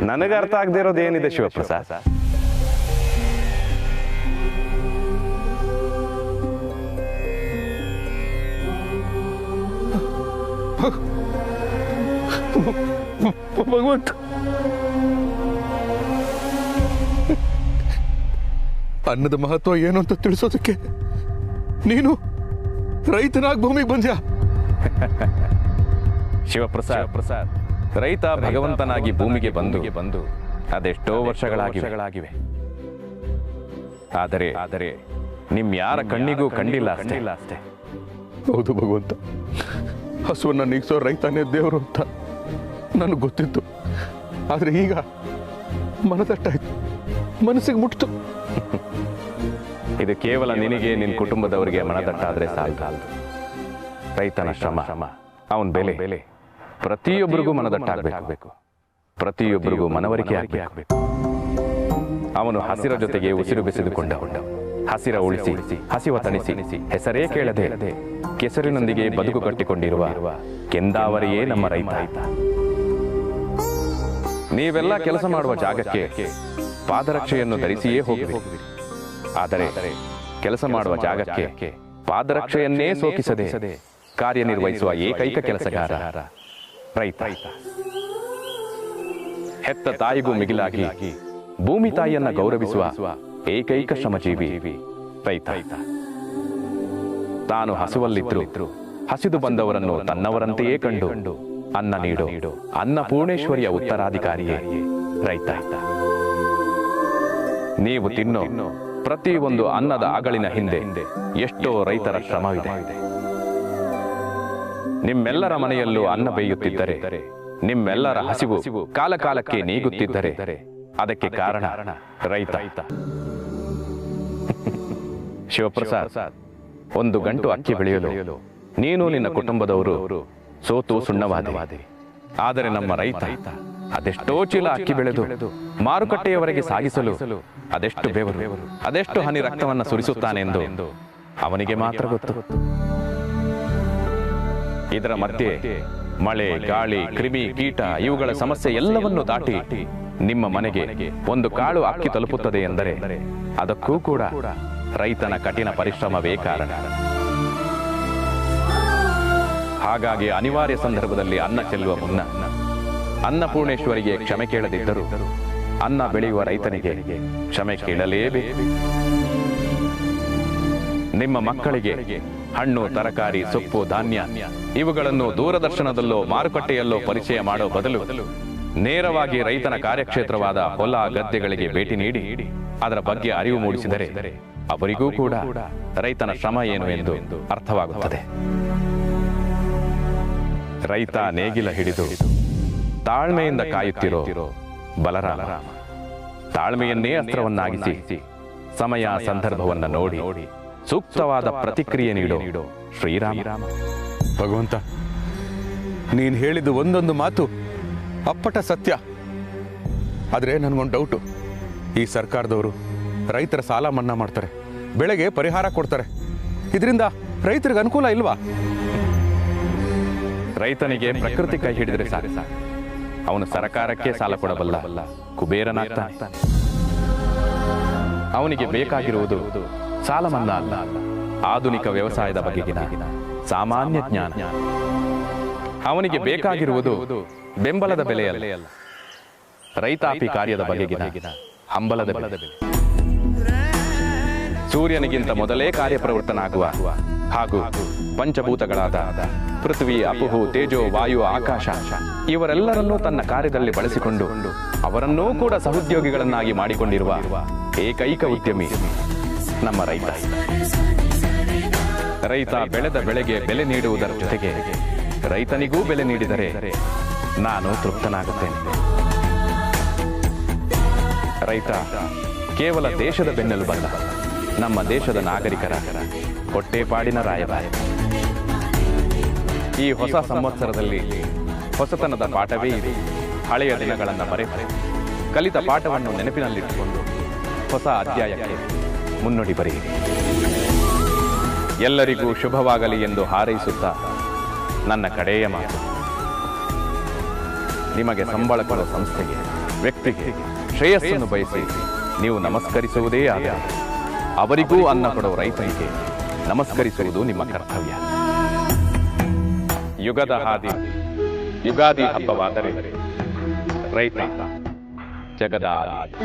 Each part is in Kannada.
ನನಗೆ ಅರ್ಥ ಆಗದೆ ಇರೋದು ಏನಿದೆ ಶಿವಪ್ರಸಾದ್? ಭಗವಂತ, ಅನ್ನದ ಮಹತ್ವ ಏನು ಅಂತ ತಿಳಿಸೋದಕ್ಕೆ ನೀನು ರೈತನಾಗಿ ಭೂಮಿಗೆ ಬಂದ್ಯಾ? ಶಿವಪ್ರಸಾದ್, ರೈತ ಭಗವಂತನಾಗಿ ಭೂಮಿಗೆ ಬಂದು ಅದೆಷ್ಟೋ ವರ್ಷಗಳಾಗಿವೆ. ಆದರೆ ನಿಮ್ಯಾರ ಕಣ್ಣಿಗೂ ಕಂಡಿಲ್ಲ ಅಷ್ಟೇ. ಹೌದು ಭಗವಂತ, ಹಸುವನ್ನ ನೀಗ್ಸೋ ರೈತನೇ ದೇವರು ಅಂತ ನನಗೆ ಗೊತ್ತಿತ್ತು. ಆದ್ರೆ ಈಗ ಮನದಟ್ಟಾಯ್ತು, ಮನಸ್ಸಿಗೆ ಮುಟ್ತು. ಇದು ಕೇವಲ ನಿನಗೆ, ನಿನ್ನ ಕುಟುಂಬದವರಿಗೆ ಮನದಟ್ಟಾದ್ರೆ ಸಾಲದು. ರೈತನ ಶ್ರಮ, ಅವನ ಬೆಲೆ ಪ್ರತಿಯೊಬ್ಬರಿಗೂ ಮನದಟ್ಟಾಗಬೇಕು, ಪ್ರತಿಯೊಬ್ಬರಿಗೂ ಮನವರಿಕೆ ಆಗಬೇಕು. ಅವನು ಹಸಿರ ಜೊತೆಗೆ ಉಸಿರು ಬೆಸೆದುಕೊಂಡ, ಹಸಿರ ಉಳಿಸಿ ಹಸಿವ ತಣಿಸಿ ಹೆಸರೇ ಕೇಳದೆ ಕೆಸರಿನೊಂದಿಗೆ ಬದುಕು ಕಟ್ಟಿಕೊಂಡಿರುವ ಕೆಂದಾವರಿಯೇ ನಮ್ಮ ರೈತ. ನೀವೆಲ್ಲ ಕೆಲಸ ಮಾಡುವ ಜಾಗಕ್ಕೆ ಪಾದರಕ್ಷೆಯನ್ನು ಧರಿಸಿಯೇ ಹೋಗಬೇಕು. ಆದರೆ ಕೆಲಸ ಮಾಡುವ ಜಾಗಕ್ಕೆ ಪಾದರಕ್ಷೆಯನ್ನೇ ಸೋಕಿಸದೆ ಕಾರ್ಯನಿರ್ವಹಿಸುವ ಏಕೈಕ ಕೆಲಸಗಾರ ರೈತ. ಹೆತ್ತ ತಾಯಿಗೂ ಮಿಗಿಲಾಗಿ ಭೂಮಿ ತಾಯಿಯನ್ನ ಗೌರವಿಸುವ ಏಕೈಕ ಶ್ರಮಜೀವಿ ರೈತ. ತಾನು ಹಸುವಲ್ಲಿದ್ರು ಹಸಿದು ಬಂದವರನ್ನು ತನ್ನವರಂತೆಯೇ ಕಂಡು ಅನ್ನ ನೀಡೋ ಅನ್ನಪೂರ್ಣೇಶ್ವರಿಯ ಉತ್ತರಾಧಿಕಾರಿಯೇ ರೈತ. ನೀವು ತಿನ್ನೋ ಪ್ರತಿಯೊಂದು ಅನ್ನದ ಅಗಳಿನ ಹಿಂದೆ ಎಷ್ಟೋ ರೈತರ ಶ್ರಮವಿದೆ. ನಿಮ್ಮೆಲ್ಲರ ಮನೆಯಲ್ಲೂ ಅನ್ನ ಬೇಯುತ್ತಿದ್ದರೆ, ನಿಮ್ಮೆಲ್ಲರ ಹಸಿವು ಕಾಲಕಾಲಕ್ಕೆ ನೀಗುತ್ತಿದ್ದರೆ ಅದಕ್ಕೆ ಕಾರಣ ರೈತ. ಶಿವಪ್ರಸಾದ್, ಒಂದು ಗಂಟು ಅಕ್ಕಿ ಬೆಳೆಯಲು ನೀನು ನಿನ್ನ ಕುಟುಂಬದವರು ಸೋತು ಸುಣ್ಣವಾದಿರಿ. ಆದರೆ ನಮ್ಮ ರೈತ ಅದೆಷ್ಟೋ ಚೀಲ ಅಕ್ಕಿ ಬೆಳೆದು ಮಾರುಕಟ್ಟೆಯವರೆಗೆ ಸಾಗಿಸಲು ಅದೆಷ್ಟು ಬೆವರು, ಅದೆಷ್ಟು ಹನಿ ರಕ್ತವನ್ನು ಸುರಿಸುತ್ತಾನೆಂದು ಅವನಿಗೆ ಮಾತ್ರ ಗೊತ್ತು. ಇದರ ಮಧ್ಯೆ ಮಳೆ, ಗಾಳಿ, ಕ್ರಿಮಿ, ಕೀಟ ಇವುಗಳ ಸಮಸ್ಯೆ ಎಲ್ಲವನ್ನೂ ದಾಟಿ ನಿಮ್ಮ ಮನೆಗೆ ಒಂದು ಕಾಳು ಅಕ್ಕಿ ತಲುಪುತ್ತದೆ ಎಂದರೆ ಅದಕ್ಕೂ ಕೂಡ ರೈತನ ಕಠಿಣ ಪರಿಶ್ರಮವೇ ಕಾರಣ. ಹಾಗಾಗಿ ಅನಿವಾರ್ಯ ಸಂದರ್ಭದಲ್ಲಿ ಅನ್ನ ಚೆಲ್ಲುವ ಮುನ್ನ ಅನ್ನಪೂರ್ಣೇಶ್ವರಿಗೆ ಕ್ಷಮೆ ಕೇಳದಿದ್ದರೂ ಅನ್ನ ಬೆಳೆಯುವ ರೈತನಿಗೆ ಕ್ಷಮೆ ಕೇಳಲೇಬೇಕು. ನಿಮ್ಮ ಮಕ್ಕಳಿಗೆ ಹಣ್ಣು, ತರಕಾರಿ, ಸೊಪ್ಪು, ಧಾನ್ಯ ಇವುಗಳನ್ನು ದೂರದರ್ಶನದಲ್ಲೋ ಮಾರುಕಟ್ಟೆಯಲ್ಲೋ ಪರಿಚಯ ಮಾಡೋ ಬದಲು ನೇರವಾಗಿ ರೈತನ ಕಾರ್ಯಕ್ಷೇತ್ರವಾದ ಹೊಲ ಗದ್ದೆಗಳಿಗೆ ಭೇಟಿ ನೀಡಿ ಅದರ ಬಗ್ಗೆ ಅರಿವು ಮೂಡಿಸಿದರೆ ಅವರಿಗೂ ಕೂಡ ರೈತನ ಶ್ರಮ ಏನು ಎಂದು ಅರ್ಥವಾಗುತ್ತದೆ. ರೈತ ನೇಗಿಲ ಹಿಡಿದು ತಾಳ್ಮೆಯಿಂದ ಕಾಯುತ್ತಿರೋ ಬಲರಾಮ, ತಾಳ್ಮೆಯನ್ನೇ ಅಸ್ತ್ರವನ್ನಾಗಿಸಿ ಸಮಯ ಸಂದರ್ಭವನ್ನ ನೋಡಿ ಸೂಕ್ತವಾದ ಪ್ರತಿಕ್ರಿಯೆ ನೀಡೋ ಶ್ರೀರಾಮ. ಭಗವಂತ, ನೀನು ಹೇಳಿದ ಒಂದೊಂದು ಮಾತು ಅಪ್ಪಟ ಸತ್ಯ. ಆದರೆ ನನಗೊಂದು ಡೌಟು. ಈ ಸರ್ಕಾರದವರು ರೈತರ ಸಾಲ ಮನ್ನಾ ಮಾಡ್ತಾರೆ, ಬೆಳೆಗೆ ಪರಿಹಾರ ಕೊಡ್ತಾರೆ. ಇದರಿಂದ ರೈತರಿಗೆ ಅನುಕೂಲ ಇಲ್ವಾ? ರೈತನಿಗೆ ಪ್ರಕೃತಿ ಕೈ ಹಿಡಿದರೆ ಸಾಕು, ಅವನು ಸರ್ಕಾರಕ್ಕೆ ಸಾಲ ಕೊಡಬಲ್ಲ ಕುಬೇರನಾಗ್ತಾನೆ. ಅವನಿಗೆ ಬೇಕಾಗಿರುವುದು ಸಾಲ ಮನ್ನಾ ಅಲ್ಲ, ಆಧುನಿಕ ವ್ಯವಸಾಯದ ಬಗೆಗಿನ ಸಾಮಾನ್ಯ ಜ್ಞಾನ. ಅವನಿಗೆ ಬೇಕಾಗಿರುವುದು ಬೆಂಬಲದ ಬೆಲೆಯಲ್ಲ, ರೈತಾಪಿ ಕಾರ್ಯದ ಬಗೆಗಿನ ಹಂಬಲದ ಬೆಲೆ. ಸೂರ್ಯನಿಗಿಂತ ಮೊದಲೇ ಕಾರ್ಯಪ್ರವೃತ್ತನಾಗುವ ಹಾಗೂ ಪಂಚಭೂತಗಳಾದ ಪೃಥ್ವಿ, ಅಪುಹು, ತೇಜೋ, ವಾಯು, ಆಕಾಶ ಇವರೆಲ್ಲರನ್ನೂ ತನ್ನ ಕಾರ್ಯದಲ್ಲಿ ಬಳಸಿಕೊಂಡು ಅವರನ್ನೂ ಕೂಡ ಸಹೋದ್ಯೋಗಿಗಳನ್ನಾಗಿ ಮಾಡಿಕೊಂಡಿರುವ ಏಕೈಕ ಉದ್ಯಮಿ ನಮ್ಮ ರೈತ. ರೈತ ಬೆಳೆದ ಬೆಳೆಗೆ ಬೆಲೆ ನೀಡುವುದರ ಜೊತೆಗೆ ರೈತನಿಗೂ ಬೆಲೆ ನೀಡಿದರೆ ನಾನು ತೃಪ್ತನಾಗುತ್ತೇನೆ. ರೈತ ಕೇವಲ ದೇಶದ ಬೆನ್ನೆಲುಬಲ್ಲ, ನಮ್ಮ ದೇಶದ ನಾಗರಿಕರ ಹೊಟ್ಟೆಪಾಡಿನ ರಾಯಭಾರ. ಈ ಹೊಸ ಸಂವತ್ಸರದಲ್ಲಿ ಹೊಸತನದ ಪಾಠವೇ ಇದೆ. ಹಳೆಯ ದಿನಗಳನ್ನು ಮರೆತು ಕಲಿತ ಪಾಠವನ್ನು ನೆನಪಿನಲ್ಲಿಟ್ಟುಕೊಂಡು ಹೊಸ ಅಧ್ಯಾಯಕ್ಕೆ ಮುನ್ನುಡಿ ಬರೆಯಿರಿ. ಎಲ್ಲರಿಗೂ ಶುಭವಾಗಲಿ ಎಂದು ಹಾರೈಸುತ್ತಾ ನನ್ನ ಕಡೆಯ ಮಾತು, ನಿಮಗೆ ಸಂಬಳ ಕೊಡುವ ಸಂಸ್ಥೆಗೆ ವ್ಯಕ್ತಿಗೆ ಶ್ರೇಯಸ್ಸನ್ನು ಬಯಸಿ ನೀವು ನಮಸ್ಕರಿಸುವುದೇ ಆದರೆ ಅವರಿಗೂ ಅನ್ನ ಕೊಡುವ ರೈತನಿಗೆ ನಮಸ್ಕರಿಸುವುದು ನಿಮ್ಮ ಕರ್ತವ್ಯ. ಯುಗದ ಹಾದಿ ಯುಗಾದಿ ಹಬ್ಬವಾದರೆ ರೈತ ಜಗದ ಆದಿ.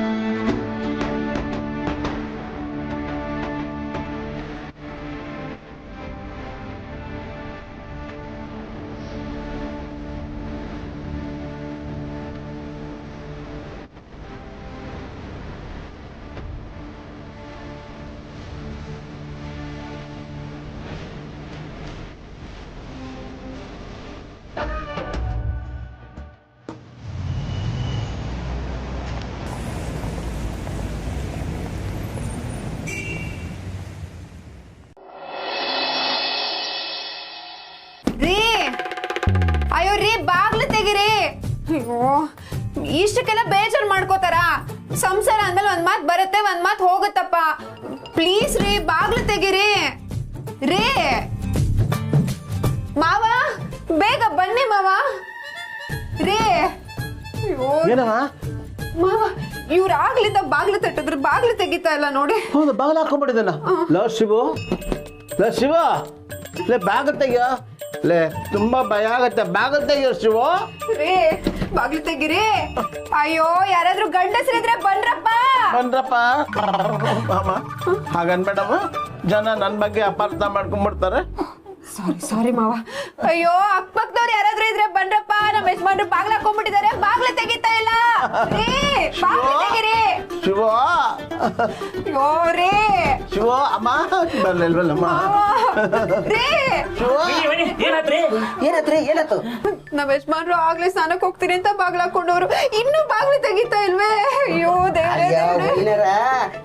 ಅಯ್ಯೋ ರೀ, ಬಾಗ್ಲು ತೆಗಿರಿ. ಅಯ್ಯೋ, ಇಷ್ಟಕ್ಕೆಲ್ಲ ಬೇಜಾರು ಮಾಡ್ಕೋತಾರ? ಸಂಸಾರ ಅಂದ್ಮೇಲೆ ಒಂದ್ ಮಾತ್ ಬರುತ್ತೆ, ಒಂದ್ ಮಾತ್ ಹೋಗುತ್ತಪ್ಪ. ಪ್ಲೀಸ್ ರೀ, ಬಾಗ್ಲು ತೆಗಿರಿ ರೀ. ಮಾವ, ಬೇಗ ಬನ್ನಿ ಮಾವ ರೀ. ಅಯ್ಯೋ ಮಾವ, ಇವ್ರು ಆಗ್ಲಿದ್ದ ಬಾಗ್ಲು ತಟ್ಟಿದ್ರು, ಬಾಗ್ಲು ತೆಗಿತಾ ಇಲ್ಲ ನೋಡಿ. ಹೌದು, ಬಾಗಿಲು ಹಾಕೊಂಡ್ಬಿಟ್ಟಿದ್ದಾನ. ಲೋ ಶಿವು, ಲೋ ಶಿವ, ಲೇ ಬಾಗಿಲು ತೆಗಿಯೋ. ಲೇ ತುಂಬಾ ಭಯ ಆಗತ್ತೆ, ಬಾಗಿಲು ತೆಗಿಯೋ ಶಿವು. ರೀ, ಬಾಗ್ಲು ತೆಗಿರಿ. ಅಯ್ಯೋ, ಯಾರಾದ್ರೂ ಗಂಡಸರಿದ್ರೆ ಬನ್ರಪ್ಪ. ಬನ್ರಪ್ಪ. ಹಾಗನ್ಬೇಡಮ್ಮ, ಜನ ನನ್ನ ಬಗ್ಗೆ ಅಪಾರ್ಥ ಮಾಡ್ಕೊಂಡ್ಬಿಡ್ತಾರೆ. ಸಾರಿ ಮಾವ. ಅಯ್ಯೋ, ಅಕ್ಕಪಕ್ಕದವ್ರು ಯಾರಾದ್ರೂ ಇದ್ರೆ ಬನ್ರಪ್ಪ. ನಮ್ಮ ಯಜಮಾನ್ರು ಬಾಗ್ಲ ಹಾಕೊಂಡ್ಬಿಟ್ಟಿದ್ದಾರೆ, ಬಾಗ್ಲ ತೆಗಿತಾ ಇಲ್ಲ ರೀ. ಬಾಗ್ಲು ತೆಗಿರಿ. ಶಿವ, ಅಯ್ಯೋ ರೀ. ಶಿವ, ಅಮ್ಮ ಬರ್ಲಿಲ್ವಲ್ಲಮ್ಮ. ರೀ, ಏನಾಯ್ತು? ನಮ್ಮ ಯಜಮಾನ್ರು ಆಗ್ಲೇ ಸ್ನಾನಕ್ಕೆ ಹೋಗ್ತೀನಿ ಅಂತ ಬಾಗ್ಲ ಹಾಕೊಂಡವ್ರು, ಇನ್ನೂ ಬಾಗ್ಲು ತೆಗಿತಾ ಇಲ್ವೇ? ಅಯ್ಯೋ ದೇವ್ರೇ.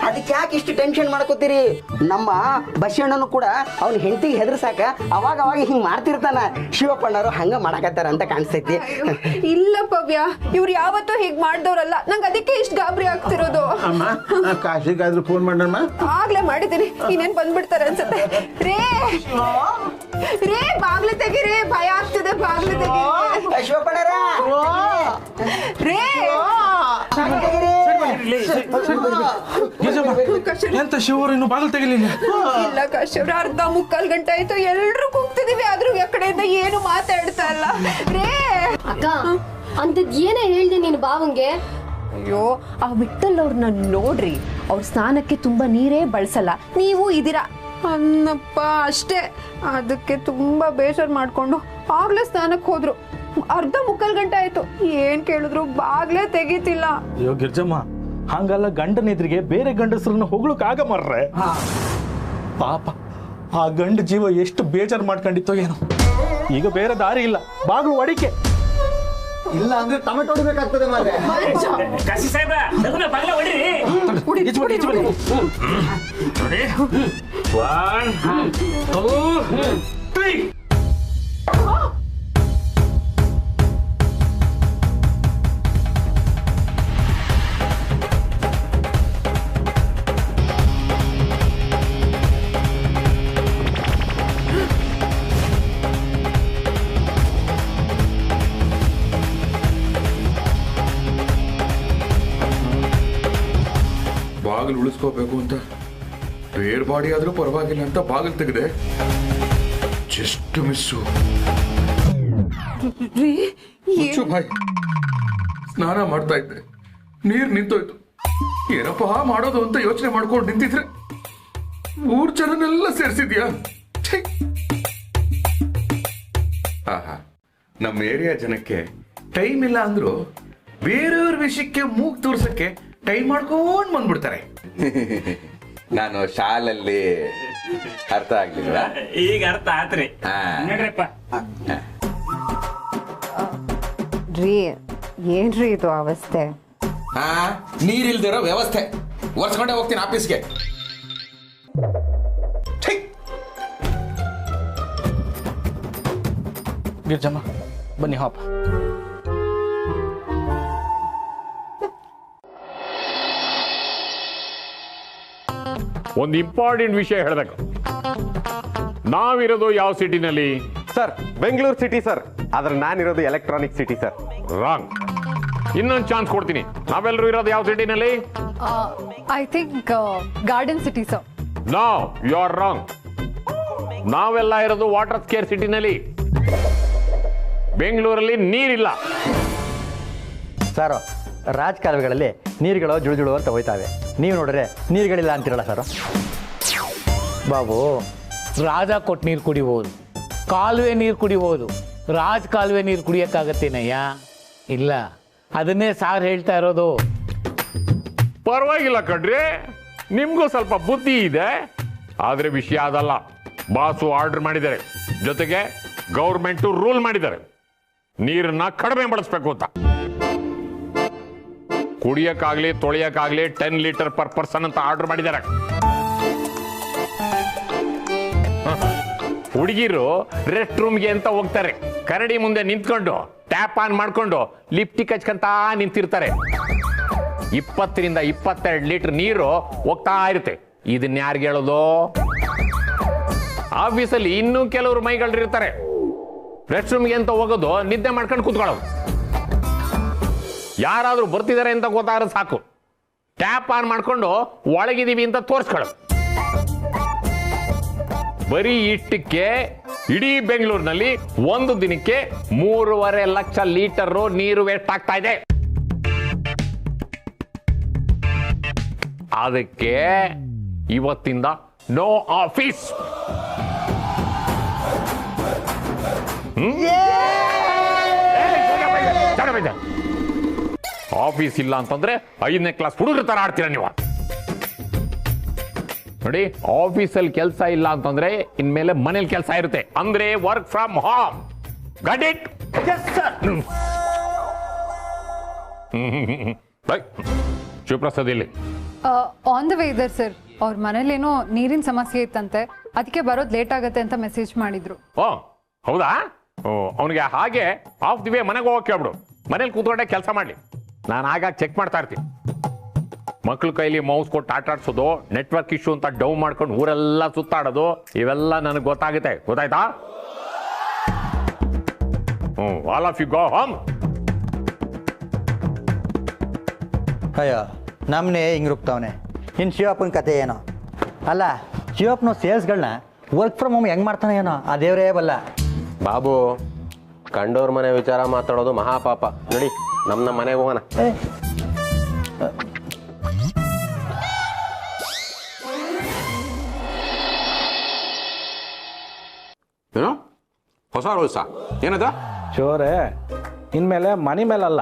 ಅದಕ್ಕೆ ಯಾಕೆ ಇಷ್ಟು ಟೆನ್ಷನ್ ಮಾಡ್ಕೋತೀರಿ? ನಮ್ಮ ಬಸಣ್ಣನು ಕೂಡ ಅವ್ನ ಹೆಂಡತಿಗೆ ಹೆದರ್ಸಾಕ ಅವಾಗ ಹಿಂಗ್ ಮಾಡ್ತಿರ್ತಾನ. ಶಿವಪ್ಪಣ್ಣರು ಹಂಗ ಮಾಡಕತ್ತಾರ ಅಂತ ಕಾಣಿಸ್ತೈತಿ. ಇಲ್ಲ ಪವ್ಯ, ಇವ್ರು ಯಾವತ್ತೂ ಹೀಗ್ ಮಾಡ್ದವ್ರಲ್ಲ. ನಂಗೆ ಅದಕ್ಕೆ ಇಷ್ಟು ಗಾಬರಿ ಆಗ್ತಿರೋದು. ಅಮ್ಮ, ಕಾಶಿಗಾದ್ರೂ ಫೋನ್ ಮಾಡಮ್ಮ. ಆಗ್ಲೇ ಮಾಡಿದ್ದೀನಿ, ಇನ್ನೇನ್ ಬಂದ್ಬಿಡ್ತಾರೆ ಅನ್ಸುತ್ತೆ. ರೇ ರೇ, ಬಾಗ್ಲು ತೆಗಿರಿ, ಭಯ ಆಗ್ತಿದೆ, ಬಾಗ್ಲು ತೆಗಿರಿ. ಶಿವಪ್ಪಣ್ಣರ ರೇ, ಎಂತ ಶಿವರು ಇನ್ನು ಬಾಗಿಲು ತೆಗಿಲಿಲ್ಲ? ಇಲ್ಲ ಕಾಶ್ಯವ್ರ, ಅರ್ಧ ಮುಕ್ಕಾಲ್ ಗಂಟೆ ಆಯ್ತು, ಎಲ್ರು ಕೂಗ್ತಿದೀವಿ, ಆದ್ರೂ ಆ ಕಡೆಯಿಂದ ಏನು ಮಾತಾಡ್ತಾ ಇಲ್ಲ. ರೇ ಅಕ್ಕ, ಅಂತದ್ ಏನೇ ಹೇಳ್ದೆ ನೀನು ಬಾವಂಗೆ? ಅಯ್ಯೋ, ಆ ವಿಠಲ್ ಅವ್ರನ್ನ ನೋಡ್ರಿ, ಅವ್ರ ಸ್ನಾನಕ್ಕೆ ತುಂಬಾ ನೀರೇ ಬಳಸಲ್ಲ, ನೀವು ಇದೀರಾ ಅನ್ನಪ್ಪ ಅಷ್ಟೇ. ಅದಕ್ಕೆ ತುಂಬಾ ಬೇಜಾರ್ ಮಾಡ್ಕೊಂಡು ಆಗ್ಲೇ ಸ್ನಾನಕ್ಕೆ ಹೋದ್ರು. ಅರ್ಧ ಮುಕ್ಕಾಲ್ ಗಂಟೆ ಆಯ್ತು, ಏನ್ ಕೇಳಿದ್ರು ಬಾಗ್ಲೇ ತೆಗೀತಿಲ್ಲ. ಅಯ್ಯೋ ಗಿರ್ಜಮ್ಮ, ಹಂಗಲ್ಲ, ಗಂಡನ ಎದುರಿಗೆ ಬೇರೆ ಗಂಡಸರನ್ನ ಹೊಗಳಕ್ ಆಗ ಮಾರ್ರೆ. ಪಾಪ, ಆ ಗಂಡ ಜೀವ ಎಷ್ಟು ಬೇಜಾರು ಮಾಡ್ಕೊಂಡಿತ್ತೋ ಏನೋ. ಈಗ ಬೇರೆ ದಾರಿ ಇಲ್ಲ, ಬಾಗಿಲು ಒಡಿಕೆ. ಇಲ್ಲ ಅಂದ್ರೆ ಟೊಮೆಟೊ ಹೊಡಿಬೇಕಾಗ್ತದೆ ಮಾರ್ರೆ. ಕಾಶಿ ಸಾಹೇಬ್ರ, ನಗುನ ಬಾಗ್ಲ ಹೊಡಿರಿ. ನೋಡಿ, 1 2 3. ಬಾಗಿಲು ಉಳಿಸ್ಕೋಬೇಕು ಅಂತ ಬೇರೆ ಬಾಡಿ ಆದ್ರೂ ಪರವಾಗಿಲ್ಲ ಅಂತ ಬಾಗಿಲು ತೆಗೆದೆ. Just miss. ಮುಚ್ಚು ಬಾಯ್. ಸ್ನಾನ ಮಾಡ್ತಾ ಇದ್ದೆ, ನೀರ್ ನಿಂತೋಯ್ತು. ಏನಪ್ಪಾ ಮಾಡೋದು ಅಂತ ಯೋಚನೆ ಮಾಡ್ಕೊಂಡು ನಿಂತಿದ್ರೆ ಊರ್ ಜನನೆಲ್ಲ ಸೇರಿಸಿದ್ಯಾ? ಆಹಾ, ನಮ್ಮ ಏರಿಯಾ ಜನಕ್ಕೆ ಟೈಮ್ ಇಲ್ಲ ಅಂದ್ರು ಬೇರೆಯವ್ರ ವಿಷಯಕ್ಕೆ ಮೂಗ್ ತೋರ್ಸಕ್ಕೆ ಟೈಮ್ ಮಾಡ್ಕೊಂಡ್ ಬಂದ್ಬಿಡ್ತಾರೆ. ನಾನು ಶಾಲಲ್ಲಿ ಅರ್ಥ ಆಗ್ಲಿಲ್ಲ, ಈಗ ಅರ್ಥ ಆತ್ರಿ. ನೋಡ್ರಪ್ಪ, ರೀ, ಏನ್ರಿ ಇದು ಅವಸ್ಥೆ? ನೀರಿಲ್ದಿರೋ ವ್ಯವಸ್ಥೆ. ಒರ್ಸ್ಕೊಂಡೆ ಹೋಗ್ತೀನಿ ಆಫೀಸ್ಗೆ. ಗಿರ್ಜಮ್ಮ ಬನ್ನಿ ಹಾಪ. ಒಂದು ಇಂಪಾರ್ಟೆಂಟ್ ವಿಷಯ ಹೇಳಬೇಕು. ನಾವಿರೋದು ಯಾವ ಸಿಟಿನಲ್ಲಿ? Sir, Bengaluru city sir. ಆದ್ರೆ ನಾನಿರೋದು ಎಲೆಕ್ಟ್ರಾನಿಕ್ ಸಿಟಿ ಸರ್. ರಾಂಗ್. ಇನ್ನೊಂದು ಚಾನ್ಸ್ ಕೊಡ್ತೀನಿ. ನಾವೆಲ್ಲರೂ ಇರೋದು ಯಾವ ಸಿಟಿನಲ್ಲಿ? I think garden city sir. No, you are wrong. ನಾವೆಲ್ಲ ಇರೋದು ವಾಟರ್ ಸ್ಕೇರ್ ಸಿಟಿನಲ್ಲಿ. ಬೆಂಗಳೂರಲ್ಲಿ ನೀರಿಲ್ಲ. ಸರ್, ರಾಜಕಾಲುವೆಗಳಲ್ಲಿ ನೀರುಗಳು ಜುಳು ಅಂತ ಹೋಯ್ತಾವೆ. ನೀವು ನೋಡ್ರೆ ನೀರುಗಳಿಲ್ಲ ಅಂತಿರಲ್ಲ ಸರ್. ಬಾಬು, ರಾಜ ಕೊಟ್ಟು ನೀರು ಕುಡಿಬೋದು, ಕಾಲುವೆ ನೀರು ಕುಡಿಬೋದು, ಕಾಲುವೆ ನೀರು ಕುಡಿಯೋಕ್ಕಾಗತ್ತೇನಯ್ಯ? ಇಲ್ಲ. ಅದನ್ನೇ ಸಾರ್ ಹೇಳ್ತಾ ಇರೋದು. ಪರವಾಗಿಲ್ಲ ಕಣ್ರಿ, ನಿಮ್ಗೂ ಸ್ವಲ್ಪ ಬುದ್ಧಿ ಇದೆ. ಆದ್ರೆ ವಿಷಯ ಅದಲ್ಲ. ಬಾಸು ಆರ್ಡರ್ ಮಾಡಿದ್ದಾರೆ, ಜೊತೆಗೆ ಗೌರ್ಮೆಂಟ್ ರೂಲ್ ಮಾಡಿದ್ದಾರೆ ನೀರನ್ನ ಕಡಿಮೆ ಬಳಸಬೇಕು ಅಂತ. ಕುಡಿಯಕ್ಕಾಗ್ಲಿ ತೊಳೆಯಕ್ಕಾಗ್ಲಿ 10 ಲೀಟರ್ ಪರ್ ಪರ್ಸನ್ ಅಂತ ಆರ್ಡರ್ ಮಾಡಿದ್ದಾರೆ. ಹುಡುಗಿರು ರೆಸ್ಟ್ ರೂಮ್ಗೆ ಅಂತ ಹೋಗ್ತಾರೆ, ಕರಡಿ ಮುಂದೆ ನಿಂತ್ಕೊಂಡು ಟ್ಯಾಪ್ ಆನ್ ಮಾಡ್ಕೊಂಡು ಲಿಪ್ಟಿಕ್ ಹಚ್ಕಂತ ನಿಂತಿರ್ತಾರೆ. 20 ರಿಂದ 22 ಲೀಟರ್ ನೀರು ಹೋಗ್ತಾ ಇರುತ್ತೆ. ಇದನ್ನ ಯಾರಿಗೆ ಹೇಳೋದು? ಆಫೀಸಲ್ಲಿ ಇನ್ನೂ ಕೆಲವರು ಮೈಗಳಿರ್ತಾರೆ, ರೆಸ್ಟ್ ರೂಮ್ಗೆ ಅಂತ ಹೋಗೋದು ನಿದ್ದೆ ಮಾಡ್ಕೊಂಡು ಕೂತ್ಕೊಳ್ಳೋದು. ಯಾರಾದ್ರೂ ಬರ್ತಿದ್ದಾರೆ ಅಂತ ಗೊತ್ತಾದ್ರೆ ಸಾಕು, ಟ್ಯಾಪ್ ಆನ್ ಮಾಡ್ಕೊಂಡು ಒಳಗಿದೀವಿ ಅಂತ ತೋರಿಸ್ಕೊಳ್ಳೋದು. ಬರೀ ಇಷ್ಟಕ್ಕೆ ಇಡೀ ಬೆಂಗಳೂರಿನಲ್ಲಿ ಒಂದು ದಿನಕ್ಕೆ 3.5 ಲಕ್ಷ ಲೀಟರ್ ನೀರು ವೇಸ್ಟ್ ಆಗ್ತಾ ಇದೆ. ಅದಕ್ಕೆ ಇವತ್ತಿಂದ ನೋ ಆಫೀಸ್. ಆಫೀಸ್ ಇಲ್ಲ ಅಂತಂದ್ರೆ 5ನೇ ಕ್ಲಾಸ್ ಹುಡುಗರ ತರ ಆಡ್ತೀರ ನೀವು. ನೋಡಿ, ಆಫೀಸಲ್ಲಿ ಕೆಲಸ ಇಲ್ಲ ಅಂತಂದ್ರೆ ಇನ್ಮೇಲೆ ಮನೇಲಿ ಕೆಲಸ ಇರುತ್ತೆ, ಅಂದ್ರೆ work from home. Got it? Shivaprasad ಇಲ್ಲಿ ಆನ್ ದ ವೇ ಇದ್ದಾರೆ ಸರ್. ಅವ್ರ ಮನೇಲೇನೋ ನೀರಿನ ಸಮಸ್ಯೆ ಇತ್ತಂತೆ, ಅದಕ್ಕೆ ಬರೋದು ಲೇಟ್ ಆಗತ್ತೆ ಅಂತ ಮೆಸೇಜ್ ಮಾಡಿದ್ರು. ಓ ಹೌದಾ? ಅವನಿಗೆ ಹಾಗೆ ಆಫ್ ದಿ ವೇ ಮನೆಗೆ ಹೋಗಕ್ಕೆ ಹೇಳ್ಬಿಡು, ಮನೇಲಿ ಕೂತ್ಕೊಂಡೆ ಕೆಲಸ ಮಾಡ್ಲಿ. ನಾನು ಆಗಾಗ ಚೆಕ್ ಮಾಡ್ತಾ ಇರ್ತೀನಿ. ಮಕ್ಳ ಕೈಲಿ ಮೌಸ್ ಕೊಟ್ಟು ಆಟ ಆಡ್ಸೋದು, ನೆಟ್ವರ್ಕ್ ಇಶ್ಯೂ ಅಂತ ಡೌನ್ ಮಾಡ್ಕೊಂಡು ಊರೆಲ್ಲ ಸುತ್ತಾಡೋದು, ಇವೆಲ್ಲ ನನಗೆ ಗೊತ್ತಾಗುತ್ತೆ. ಗೊತ್ತಾಯ್ತಾ? All of you go home. ಅಯ್ಯೋ, ನಮ್ಮನೆ ಹಿಂಗೆ ರುಕ್ತಾವನೆ. ಇನ್ನು ಶಿವಪ್ಪನ ಕತೆ ಏನೋ. ಅಲ್ಲ, ಶಿವಪ್ಪನ ಸೇಲ್ಸ್ಗಳನ್ನ ವರ್ಕ್ ಫ್ರಮ್ ಹೋಮ್ ಹೆಂಗೆ ಮಾಡ್ತಾನೆ ಏನೋ, ಆ ದೇವರೇ ಬಲ್ಲ. ಬಾಬು, ಕಂಡೋರ್ ಮನೆ ವಿಚಾರ ಮಾತಾಡೋದು ಮಹಾಪಾಪ. ನೋಡಿ, ನಮ್ಮ ಮನೆಗೆ ಹೋಗೋಣ. ಏನೋ ಹೊಸ ರೂಲ್ಸ ಏನದ? ಶೋರೆ, ಇನ್ಮೇಲೆ ಮನೆ ಮೇಲಲ್ಲ,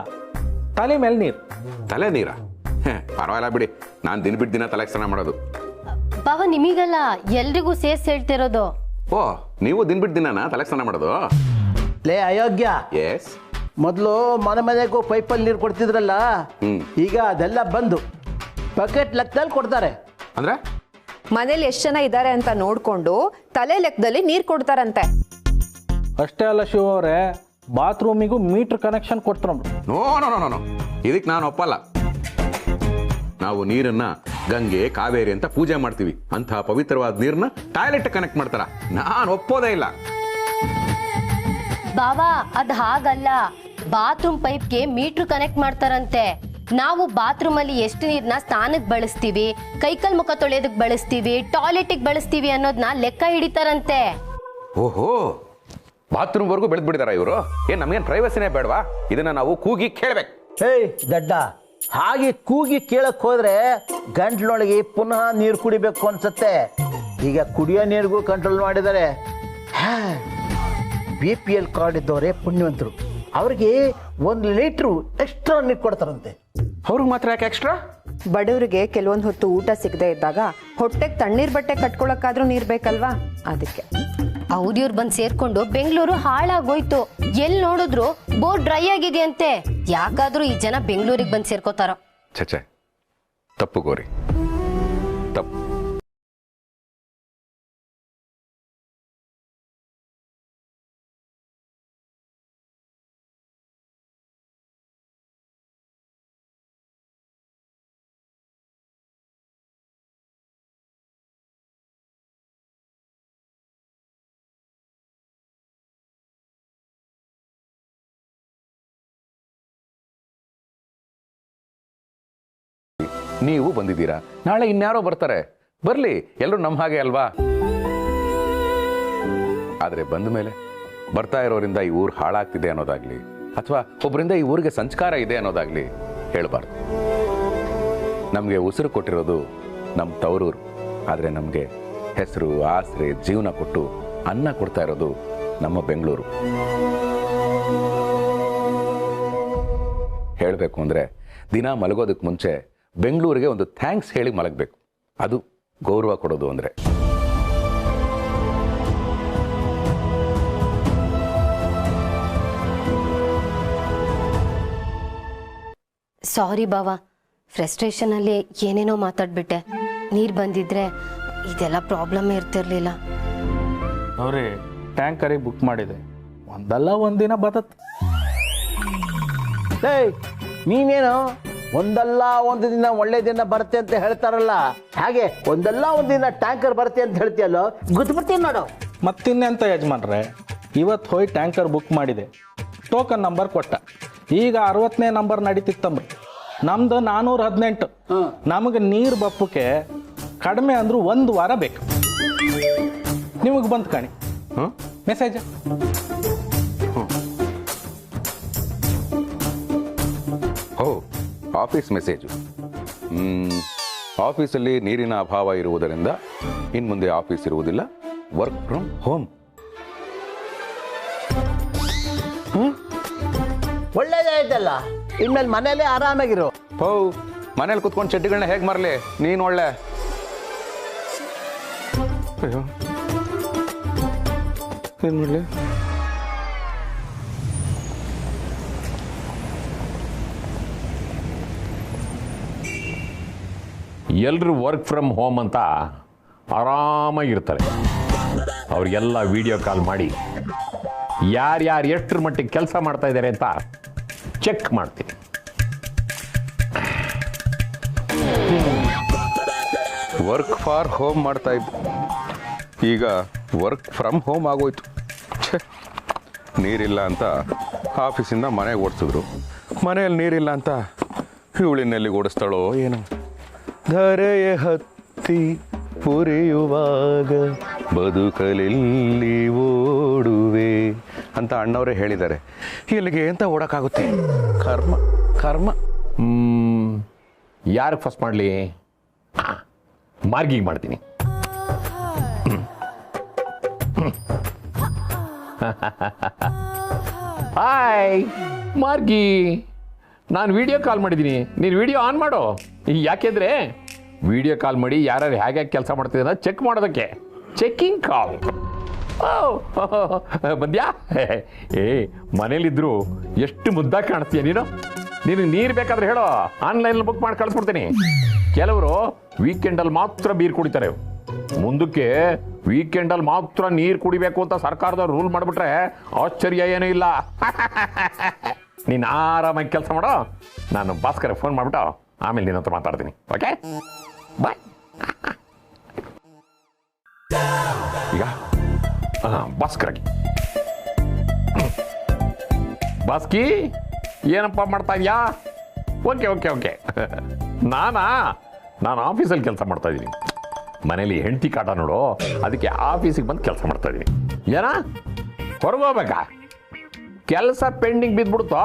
ತಲೆ ಮೇಲೆ ನೀರು. ತಲೆ ನೀರ? ಪರವಾಗಿಲ್ಲ ಬಿಡಿ, ನಾನು ದಿನ ಬಿಟ್ಟು ದಿನ ತಲೆಗೆ ಸ್ನಾನ ಮಾಡೋದು. ಬಾವ, ನಿಮಗಲ್ಲ, ಎಲ್ರಿಗೂ ಸೇರ್ಸಿ ಹೇಳ್ತಿರೋದು. ಓ, ನೀವು ದಿನ ಬಿಟ್ಟು ದಿನನ ತಲೆಗೆ ಸ್ನಾನ ಮಾಡೋದು? ಲೇ ಅಯೋಗ್ಯ, ಎಸ್. ಮೊದಲು ಮನೆಗೂ ಪೈಪಲ್ಲಿ ನೀರು ಕೊಡ್ತಿದ್ರಲ್ಲ, ಈಗ ಅದೆಲ್ಲ ಬಂದು ಬಕೆಟ್ ಲೆಕ್ಕದಲ್ಲಿ ಕೊಡ್ತಾರೆ. ಅಂದ್ರೆ ಮನೇಲಿ ಎಷ್ಟು ಜನ ಇದ್ದಾರೆ ಅಂತ ನೋಡ್ಕೊಂಡು ತಲೆ ಲೆಕ್ಕದಲ್ಲಿ ನೀರು ಕೊಡ್ತಾರಂತೆ. ಅಷ್ಟೇ ಅಲ್ಲ ಶಿವ ಅವರೇ, ಬಾತ್ರೂಮಿಗೂ ಮೀಟರ್ ಕನೆಕ್ಷನ್ ಕೊಡ್ತಾರ. ನೋ ನೋ ನೋ ನೋ, ಇದಕ್ಕೆ ನಾನು ಒಪ್ಪಲ್ಲ. ನಾವು ನೀರನ್ನ ಗಂಗೆ ಕಾವೇರಿ ಅಂತ ಪೂಜೆ ಮಾಡ್ತೀವಿ, ಅಂತ ಪವಿತ್ರವಾದ ನೀರನ್ನ ಟಾಯ್ಲೆಟ್ ಕನೆಕ್ಟ್ ಮಾಡ್ತಾರ. ನಾನು ಒಪ್ಪೋದೇ ಇಲ್ಲ. ಬಾವಾ, ಅದ್ ಹಾಗಲ್ಲ. ಬಾತ್ರೂಮ್ ಪೈಪ್ಗೆ ಮೀಟರ್ ಕನೆಕ್ಟ್ ಮಾಡ್ತಾರಂತೆ. ನಾವು ಬಾತ್ರೂಮ್ ಅಲ್ಲಿ ಎಷ್ಟು ನೀರ್ನ ಸ್ನಾನಕ್ಕೆ ಬಳಸ್ತೀವಿ, ಕೈಕಲ್ ಮುಖ ತೊಳೆಯೋದಕ್ಕೆ ಬಳಸ್ತೀವಿ, ಟಾಯ್ಲೆಟಿಗೆ ಬಳಸ್ತೀವಿ ಅನ್ನೋದನ್ನ ಲೆಕ್ಕ ಹಿಡಿತಾರಂತೆ. ಓಹೋ, ಬಾತ್ರೂಮ್ ವರ್ಗೂ ಬೆಳೆದ್ ಬಿಡಿದಾರ ಇವರು. ಏನ್ ನಮ್ಗೇನ್ ಪ್ರೈವಸಿನೇ ಬೇಡವಾ? ಇದನ್ನ ನಾವು ಕೂಗಿ ಕೇಳ್ಬೇಕು. ಏಯ್ ದಡ್ಡ, ಹಾಗೆ ಕೂಗಿ ಕೇಳಕ್ ಹೋದ್ರೆ ಗಂಟ್ಲೊಳಗೆ ಪುನಃ ನೀರು ಕುಡಿಬೇಕು ಅನ್ಸತ್ತೆ. ಈಗ ಕುಡಿಯೋ ನೀರಿಗೂ ಕಂಟ್ರೋಲ್ ಮಾಡಿದ್ದಾರೆ. BPL ಕಾರ್ಡ್ ಇದ್ದವರೇ ಪುಣ್ಯವಂತರು, ಅವ್ರಿಗೆ 1 ಲೀಟ್ರು ಎಕ್ಸ್ಟ್ರಾ ನೀರು ಕೊಡ್ತಾರಂತೆ. ಅವ್ರಿಗೆ ಮಾತ್ರ ಯಾಕೆ ಎಕ್ಸ್ಟ್ರಾ? ಬಡವರಿಗೆ ಕೆಲವೊಂದು ಹೊತ್ತು ಊಟ ಸಿಗದೆ ಇದ್ದಾಗ ಹೊಟ್ಟೆಗೆ ತಣ್ಣೀರ್ ಬಟ್ಟೆ ಕಟ್ಕೊಳಕ್ಕಾದ್ರೂ ನೀರ್ ಬೇಕಲ್ವಾ, ಅದಕ್ಕೆ. ಅವ್ರಿವ್ರು ಬಂದ್ ಸೇರ್ಕೊಂಡು ಬೆಂಗಳೂರು ಹಾಳಾಗೋಯ್ತು. ಎಲ್ ನೋಡಿದ್ರು ಬೋರ್ ಡ್ರೈ ಆಗಿದೆಯಂತೆ. ಯಾಕಾದ್ರೂ ಈ ಜನ ಬೆಂಗಳೂರಿಗೆ ಬಂದ್ ಸೇರ್ಕೋತಾರೋ? ಛೆ, ತಪ್ಪು ಗೋರಿ, ತಪ್ಪು. ನೀವು ಬಂದಿದ್ದೀರಾ, ನಾಳೆ ಇನ್ಯಾರೋ ಬರ್ತಾರೆ, ಬರ್ಲಿ, ಎಲ್ಲರೂ ನಮ್ಮ ಹಾಗೆ ಅಲ್ವಾ? ಆದರೆ ಬಂದ ಮೇಲೆ ಬರ್ತಾ ಇರೋರಿಂದ ಈ ಊರು ಹಾಳಾಗ್ತಿದೆ ಅನ್ನೋದಾಗ್ಲಿ ಅಥವಾ ಒಬ್ಬರಿಂದ ಈ ಊರಿಗೆ ಸಂಸ್ಕಾರ ಇದೆ ಅನ್ನೋದಾಗ್ಲಿ ಹೇಳಬಾರ್ದು. ನಮಗೆ ಉಸಿರು ಕೊಟ್ಟಿರೋದು ನಮ್ಮ ತವರೂರು, ಆದರೆ ನಮಗೆ ಹೆಸರು, ಆಸರೆ, ಜೀವನ ಕೊಟ್ಟು ಅನ್ನ ಕೊಡ್ತಾ ಇರೋದು ನಮ್ಮ ಬೆಂಗಳೂರು. ಹೇಳಬೇಕು ಅಂದರೆ ದಿನ ಮಲಗೋದಕ್ಕೆ ಮುಂಚೆ ಬೆಂಗಳೂರಿಗೆ ಒಂದು ಥ್ಯಾಂಕ್ಸ್ ಹೇಳಿ ಮಲಗಬೇಕು. ಅದು ಗೌರವ ಕೊಡೋದು ಅಂದರೆ. ಸಾರಿ ಬಾವ, ಫ್ರಸ್ಟ್ರೇಷನಲ್ಲಿ ಏನೇನೋ ಮಾತಾಡ್ಬಿಟ್ಟೆ. ನೀರು ಬಂದಿದ್ರೆ ಇದೆಲ್ಲ ಪ್ರಾಬ್ಲಮ್ ಇರ್ತಿರ್ಲಿಲ್ಲ. ಅವ್ರಿ ಟ್ಯಾಂಕರಿಗೆ ಬುಕ್ ಮಾಡಿದೆ, ಒಂದಲ್ಲ ಒಂದಿನ ಬದತ್. ಏಯ್ ನೀನೇನು ಒಂದಲ್ಲ ಒಂದು ದಿನ ಒಳ್ಳೆ ದಿನ ಬರುತ್ತೆ ಅಂತ ಹೇಳ್ತಾರಲ್ಲ, ಹಾಗೆ ಒಂದಲ್ಲ ಒಂದು ದಿನ ಟ್ಯಾಂಕರ್ ಬರುತ್ತೆ ಅಂತ ಹೇಳ್ತೀಯಲ್ಲೋ, ಗೊತ್ತುಬಿಡ್ತೀನಿ ನೋಡು. ಮತ್ತಿನ್ನೆಂತ ಯಜಮಾನ್ರೆ, ಇವತ್ತು ಹೋಗಿ ಟ್ಯಾಂಕರ್ ಬುಕ್ ಮಾಡಿದೆ, ಟೋಕನ್ ನಂಬರ್ ಕೊಟ್ಟ. ಈಗ 60ನೇ ನಂಬರ್ ನಡೀತಿತ್ತಂಬ್ರಿ, ನಮ್ದು 418. ನಮಗೆ ನೀರು ಬಪ್ಪಕ್ಕೆ ಕಡಿಮೆ ಅಂದ್ರೂ 1 ವಾರ ಬೇಕು. ನಿಮಗೆ ಬಂತು ಕಾಣಿ ಮೆಸೇಜ್. ಓ, ಆಫೀಸ್ ಮೆಸೇಜು. ಆಫೀಸಲ್ಲಿ ನೀರಿನ ಅಭಾವ ಇರುವುದರಿಂದ ಇನ್ನು ಮುಂದೆ ಆಫೀಸ್ ಇರುವುದಿಲ್ಲ, ವರ್ಕ್ ಫ್ರಮ್ ಹೋಮ್. ಒಳ್ಳೇದಾಯ್ತಲ್ಲ, ಇನ್ಮೇಲೆ ಮನೇಲೆ ಆರಾಮಾಗಿರು. ಹೋ, ಮನೇಲಿ ಕುತ್ಕೊಂಡು ಚಡ್ಡಿಗಳನ್ನ ಹೇಗೆ ಮರಲಿ ನೀನು? ಒಳ್ಳೆ ಅಯ್ಯೋ, ಏನು ಮಾಡಲಿ? ಎಲ್ಲರೂ ವರ್ಕ್ ಫ್ರಮ್ ಹೋಮ್ ಅಂತ ಆರಾಮಾಗಿರ್ತಾರೆ. ಅವ್ರಿಗೆಲ್ಲ ವಿಡಿಯೋ ಕಾಲ್ ಮಾಡಿ ಯಾರ್ಯಾರು ಎಷ್ಟರ ಮಟ್ಟಿಗೆ ಕೆಲಸ ಮಾಡ್ತಾ ಇದ್ದಾರೆ ಅಂತ ಚೆಕ್ ಮಾಡ್ತೀನಿ. ವರ್ಕ್ ಫಾರ್ ಹೋಮ್ ಮಾಡ್ತಾ ಇದ್ದು, ಈಗ ವರ್ಕ್ ಫ್ರಮ್ ಹೋಮ್ ಆಗೋಯ್ತು. ಛೇ, ನೀರಿಲ್ಲ ಅಂತ ಆಫೀಸಿಂದ ಮನೆಗೆ ಓಡಿಸಿದ್ರು, ಮನೆಯಲ್ಲಿ ನೀರಿಲ್ಲ ಅಂತ ಇವಳಿನಲ್ಲಿ ಓಡಿಸ್ತಾಳೋ ಏನೋ. ಧರೆಯ ಹತ್ತಿ ಪುರಿಯುವಾಗ ಬದುಕಲೆಲ್ಲಿ ಓಡುವೆ ಅಂತ ಅಣ್ಣವರೇ ಹೇಳಿದ್ದಾರೆ. ಇಲ್ಲಿಗೆ ಅಂತ ಓಡಕ್ಕಾಗುತ್ತೆ? ಕರ್ಮ ಕರ್ಮ. ಯಾರಿಗೆ ಫಸ್ಟ್ ಮಾಡಲಿ? ಮಾರ್ಗಿಗೆ ಮಾಡ್ತೀನಿ. ಹಾಯ್ ಮಾರ್ಗಿ, ನಾನು ವಿಡಿಯೋ ಕಾಲ್ ಮಾಡಿದ್ದೀನಿ, ನೀನು ವಿಡಿಯೋ ಆನ್ ಮಾಡು. ಯಾಕೆಂದ್ರೆ ವಿಡಿಯೋ ಕಾಲ್ ಮಾಡಿ ಯಾರ್ಯಾರು ಹೇಗೆ ಕೆಲಸ ಮಾಡ್ತಿದ್ದೀರ ಚೆಕ್ ಮಾಡೋದಕ್ಕೆ. ಚೆಕ್ಕಿಂಗ್ ಕಾಲ್. ಬಂದ್ಯಾ? ಮನೇಲಿದ್ರು ಎಷ್ಟು ಮುದ್ದಾಗಿ ಕಾಣಿಸ್ತೀಯ ನೀನು. ನೀರು ಬೇಕಾದ್ರೆ ಹೇಳೋ, ಆನ್ಲೈನಲ್ಲಿ ಬುಕ್ ಮಾಡಿ ಕಳಿಸ್ಬಿಡ್ತೀನಿ. ಕೆಲವರು ವೀಕೆಂಡಲ್ಲಿ ಮಾತ್ರ ಬೀರ್ ಕುಡಿತಾರೆ, ಮುಂದಕ್ಕೆ ವೀಕೆಂಡಲ್ಲಿ ಮಾತ್ರ ನೀರು ಕುಡಿಬೇಕು ಅಂತ ಸರ್ಕಾರದವ್ರು ರೂಲ್ ಮಾಡಿಬಿಟ್ರೆ ಆಶ್ಚರ್ಯ ಏನೂ ಇಲ್ಲ. ನೀನು ಆರಾಮಾಗಿ ಕೆಲಸ ಮಾಡೋ, ನಾನು ಭಾಸ್ಕರ್ಗೆ ಫೋನ್ ಮಾಡಿಬಿಟ್ಟು ಆಮೇಲೆ ನಿನ್ನ ಹತ್ರ ಮಾತಾಡ್ತೀನಿ. ಓಕೆ, ಬಾಯ್. ಈಗ ಭಾಸ್ಕರ್ಗೆ, ಬಾಸ್ಕಿ ಏನಪ್ಪ ಮಾಡ್ತಾ ಇದೆಯಾ? Okay okay okay. ನಾನು ಆಫೀಸಲ್ಲಿ ಕೆಲಸ ಮಾಡ್ತಾ ಇದ್ದೀನಿ, ಮನೇಲಿ ಹೆಂಡತಿ ಕಾಟ ನೋಡು, ಅದಕ್ಕೆ ಆಫೀಸಿಗೆ ಬಂದು ಕೆಲಸ ಮಾಡ್ತಾ ಇದ್ದೀನಿ. ಏನ ಹೊರಗೋಗ್ಬೇಕಾ? ಕೆಲಸ ಪೆಂಡಿಂಗ್ ಬಿದ್ದುಬಿಡ್ತೋ?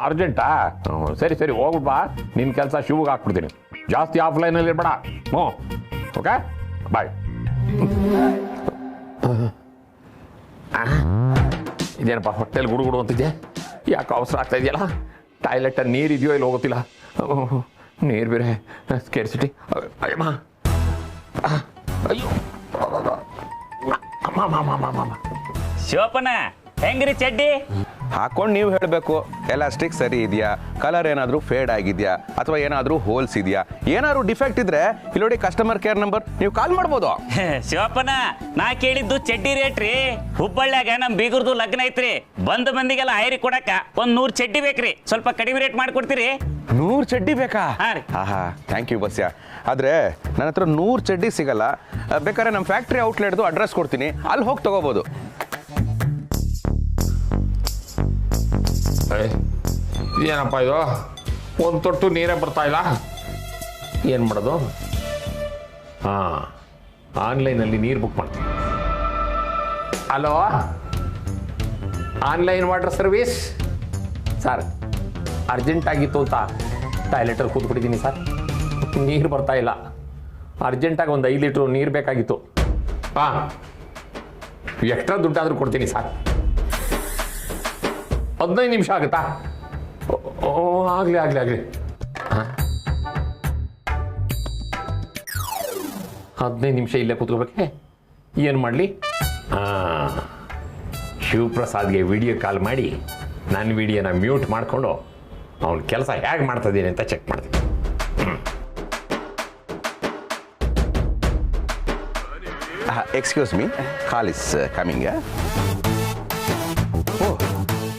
ಅರ್ಜೆಂಟಾ? ಸರಿ ಸರಿ ಹೋಗ್ಬಿಟ್ಟು ಬಾ, ನಿನ್ನ ಕೆಲಸ ಶಿವ್ಗೆ ಹಾಕ್ಬಿಡ್ತೀನಿ. ಜಾಸ್ತಿ ಆಫ್ಲೈನಲ್ಲಿ ಇರ್ಬೇಡ. ಹ್ಞೂ, ಓಕೆ, ಬಾಯ್. ಇದೇನಪ್ಪ ಹೊಟ್ಟೆಲಿ ಗುಡುಗುಡು ಅಂತಿದ್ದೆ? ಯಾಕೆ ಅವಸರ ಆಗ್ತಾ ಇದೆಯಲ್ಲ? ಟಾಯ್ಲೆಟಲ್ಲಿ ನೀರು ಇದೆಯೋ ಇಲ್ಲಿ ಹೋಗೋತಿಲ್ಲ. ನೀರು ಬೇರೆ ಸ್ಕೇರ್ಸಿಟಿ. ಅಯ್ಯಮ್ಮ, ಅಯ್ಯೋ, ಶಿವಪ್ಪನ ಹೆಂಗ್ರಿ ಚಡ್ಡಿ? ಹಾಕೊಂಡು ನೀವು ಹೇಳಬೇಕು, ಎಲಾಸ್ಟಿಕ್ ಸರಿ ಇದೆಯಾ, ಕಲರ್ ಏನಾದರೂ ಫೇಡ್ ಆಗಿದೆಯಾ, ಅಥವಾ ಏನಾದರೂ ಹೋಲ್ಸ್ ಇದೆಯಾ, ಏನಾದರೂ ಡಿಫೆಕ್ಟ್ ಇದ್ರೆ ಇಲ್ಲಿ ನೋಡಿ ಕಸ್ಟಮರ್ ಕೇರ್ ನಂಬರ್, ನೀವು ಕಾಲ್ ಮಾಡ್ಬೋದು. ಶಿವಪ್ಪನ ನಾ ಕೇಳಿದ್ದು ಚಡ್ಡಿ ರೇಟ್ ರೀ. ಹುಬ್ಬಳ್ಳಿಯಾಗ ನಮ್ ಬೀಗರ್ದು ಲಗ್ನ ಐತ್ರಿ, ಬಂದ ಮಂದಿಗೆಲ್ಲ ಹೈರಿ ಕೊಡಕ ಒಂದ್ 100 ಚಡ್ಡಿ ಬೇಕ್ರಿ. ಸ್ವಲ್ಪ ಕಡಿಮೆ ರೇಟ್ ಮಾಡ್ಕೊಡ್ತೀರಿ? 100 ಚಡ್ಡಿ ಬೇಕಾ? ಹಾಂ ರೀ. ಆಹಾ, ಥ್ಯಾಂಕ್ ಯು ಬಸ್ಯ. ಆದರೆ ನನ್ನ ಹತ್ರ 100 ಚಡ್ಡಿ ಸಿಗಲ್ಲ. ಬೇಕಾದ್ರೆ ನಮ್ಮ ಫ್ಯಾಕ್ಟ್ರಿ ಔಟ್ಲೆಟ್ದು ಅಡ್ರೆಸ್ ಕೊಡ್ತೀನಿ, ಅಲ್ಲಿ ಹೋಗಿ ತಗೋಬೋದು. ಏನಪ್ಪ ಇದು, ಒಂದು ತೊಟ್ಟು ನೀರೇ ಬರ್ತಾ ಇಲ್ಲ. ಏನು ಮಾಡೋದು? ಹಾಂ, ಆನ್ಲೈನಲ್ಲಿ ನೀರು ಬುಕ್ ಮಾಡ್ತೀನಿ. Hello, online water service sir, urgent ಆಗಿತ್ತು ಅಂತ ಟಾಯ್ಲೆಟಲ್ಲಿ ಕೂತ್ಬಿಟ್ಟಿದ್ದೀನಿ ಸರ್. ನೀರು ಬರ್ತಾ ಇಲ್ಲ. ಅರ್ಜೆಂಟಾಗಿ ಒಂದು 5 ಲೀಟ್ರು ನೀರು ಬೇಕಾಗಿತ್ತು. ಹಾಂ, ಎಕ್ಸ್ಟ್ರಾ ದುಡ್ಡಾದರೂ ಕೊಡ್ತೀನಿ ಸರ್. 15 ನಿಮಿಷ ಆಗುತ್ತಾ? ಆಗಲಿ ಆಗಲಿ ಆಗಲಿ. ಹಾಂ, 15 ನಿಮಿಷ ಇಲ್ಲೇ ಕೂತ್ಕೋಬೇಕೆ? ಏನು ಮಾಡಲಿ? ಹಾಂ, ಶಿವಪ್ರಸಾದ್ಗೆ ವಿಡಿಯೋ ಕಾಲ್ ಮಾಡಿ ನನ್ನ ವಿಡಿಯೋನ ಮ್ಯೂಟ್ ಮಾಡಿಕೊಂಡು ಅವನ ಕೆಲಸ ಹೇಗೆ ಮಾಡ್ತಿದ್ದೀನಿ ಅಂತ ಚೆಕ್ ಮಾಡ್ತೀನಿ. Excuse me, call is coming. ಓ,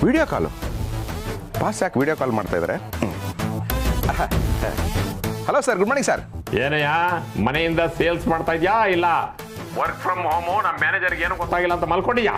ವಿಡಿಯೋ ಕಾಲು. ಬಾಸ್ ಯಾಕೆ ವಿಡಿಯೋ ಕಾಲ್ ಮಾಡ್ತಾ ಇದ್ದಾರೆ? Hello sir, good morning sir. ಏನಯ್ಯ, ಮನೆಯಿಂದ ಸೇಲ್ಸ್ ಮಾಡ್ತಾ ಇದೆಯಾ ಇಲ್ಲ ವರ್ಕ್ ಫ್ರಮ್ ಹೋಮು? ನಮ್ಮ ಮ್ಯಾನೇಜರ್ಗೆ ಏನೂ ಗೊತ್ತಾಗಿಲ್ಲ ಅಂತ ಮಲ್ಕೊಂಡಿದ್ಯಾ?